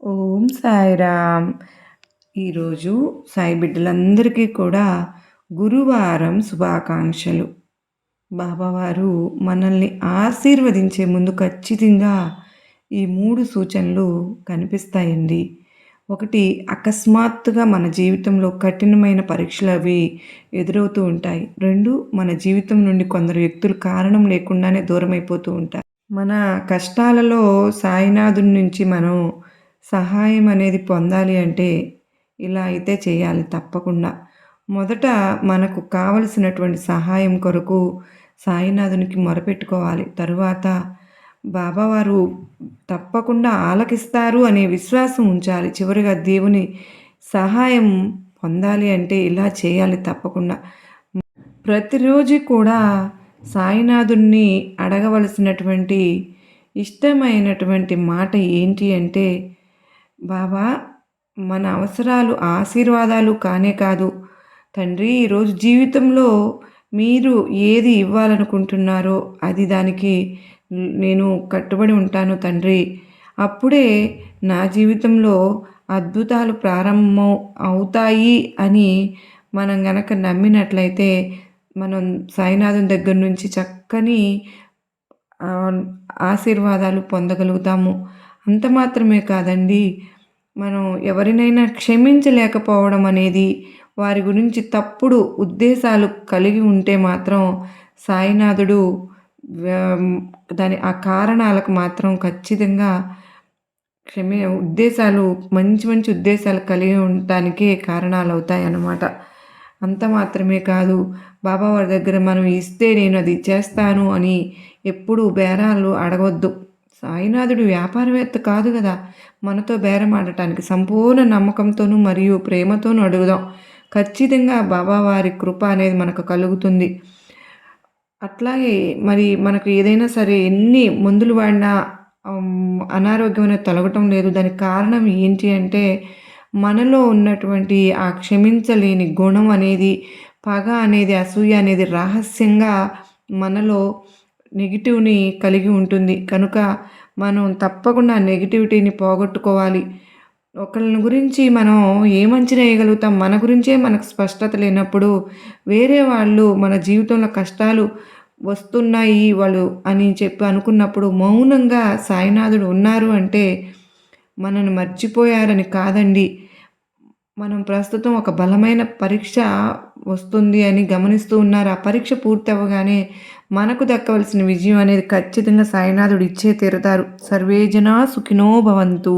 ఓం సాయిరామ్. ఈరోజు సాయి బిడ్డలందరికీ కూడా గురువారం శుభాకాంక్షలు. బాబావారు మనల్ని ఆశీర్వదించే ముందు ఖచ్చితంగా ఈ 3 సూచనలు కనిపిస్తాయండి. ఒకటి, అకస్మాత్తుగా మన జీవితంలో కఠినమైన పరీక్షలు అవి ఎదురవుతూ ఉంటాయి. 2, మన జీవితం నుండి కొందరు వ్యక్తులు కారణం లేకుండానే దూరమైపోతూ ఉంటారు. మన కష్టాలలో సాయినాథుడి నుంచి మనం సహాయం అనేది పొందాలి అంటే ఇలా అయితే చేయాలి తప్పకుండా. మొదట మనకు కావలసినటువంటి సహాయం కొరకు సాయినాథునికి మొరపెట్టుకోవాలి. తరువాత బాబావారు తప్పకుండా ఆలకిస్తారు అనే విశ్వాసం ఉంచాలి. చివరిగా దేవుని సహాయం పొందాలి అంటే ఇలా చేయాలి తప్పకుండా. ప్రతిరోజు కూడా సాయినాథుడిని అడగవలసినటువంటి ఇష్టమైనటువంటి మాట ఏంటి అంటే, బాబా, మన అవసరాలు ఆశీర్వాదాలు కానే కాదు తండ్రి, ఈరోజు జీవితంలో మీరు ఏది ఇవ్వాలనుకుంటున్నారో అది దానికి నేను కట్టుబడి ఉంటాను తండ్రి. అప్పుడే నా జీవితంలో అద్భుతాలు ప్రారంభం అవుతాయి అని మనం గనక నమ్మినట్లయితే మనం సాయినాథుని దగ్గర నుంచి చక్కని ఆశీర్వాదాలు పొందగలుగుతాము. అంత మాత్రమే కాదండి, మనం ఎవరినైనా క్షమించలేకపోవడం అనేది, వారి గురించి తప్పుడు ఉద్దేశాలు కలిగి ఉంటే మాత్రం సాయినాథుడు ఆ కారణాలకు మాత్రం ఖచ్చితంగా ఉద్దేశాలు మంచి మంచి ఉద్దేశాలు కలిగి ఉండటానికే కారణాలు అవుతాయి అన్నమాట. అంత మాత్రమే కాదు, బాబావారి దగ్గర మనం ఇస్తే నేను అది చేస్తాను అని ఎప్పుడూ బేరాలు అడగవద్దు. సాయినాథుడు వ్యాపారవేత్త కాదు కదా, మనతో బేరం ఆడటానికి సంపూర్ణ నమ్మకంతోనూ మరియు ప్రేమతోనూ అడుగుదాం. ఖచ్చితంగా బాబావారి కృప అనేది మనకు కలుగుతుంది. అట్లాగే మరి మనకు ఏదైనా సరే ఎన్ని మందులు వాడినా అనారోగ్యం అనేది తొలగటం లేదు. దానికి కారణం ఏంటి అంటే, మనలో ఉన్నటువంటి ఆ క్షమించలేని గుణం అనేది, పగ అనేది, అసూయ అనేది రహస్యంగా మనలో నెగిటివ్ని కలిగి ఉంటుంది. కనుక మనం తప్పకుండా నెగిటివిటీని పోగొట్టుకోవాలి. ఒకళ్ళని గురించి మనం ఏమంచనా వేయగలుగుతాం? మన గురించే మనకు స్పష్టత లేనప్పుడు వేరే వాళ్ళు మన జీవితంలో కష్టాలు వస్తున్నాయి వాళ్ళు అని చెప్పి అనుకున్నప్పుడు మౌనంగా సాయినాథుడు ఉన్నారు అంటే మనల్ని మర్చిపోయారని కాదండి. మనం ప్రస్తుతం ఒక బలమైన పరీక్ష వస్తుంది అని గమనిస్తూ ఉన్నారు. ఆ పరీక్ష పూర్తి అవ్వగానే మనకు దక్కవలసిన విజయం అనేది ఖచ్చితంగా సాయినాథుడు ఇచ్చే తీరుతారు. సర్వే జనా సుఖినో భవంతు.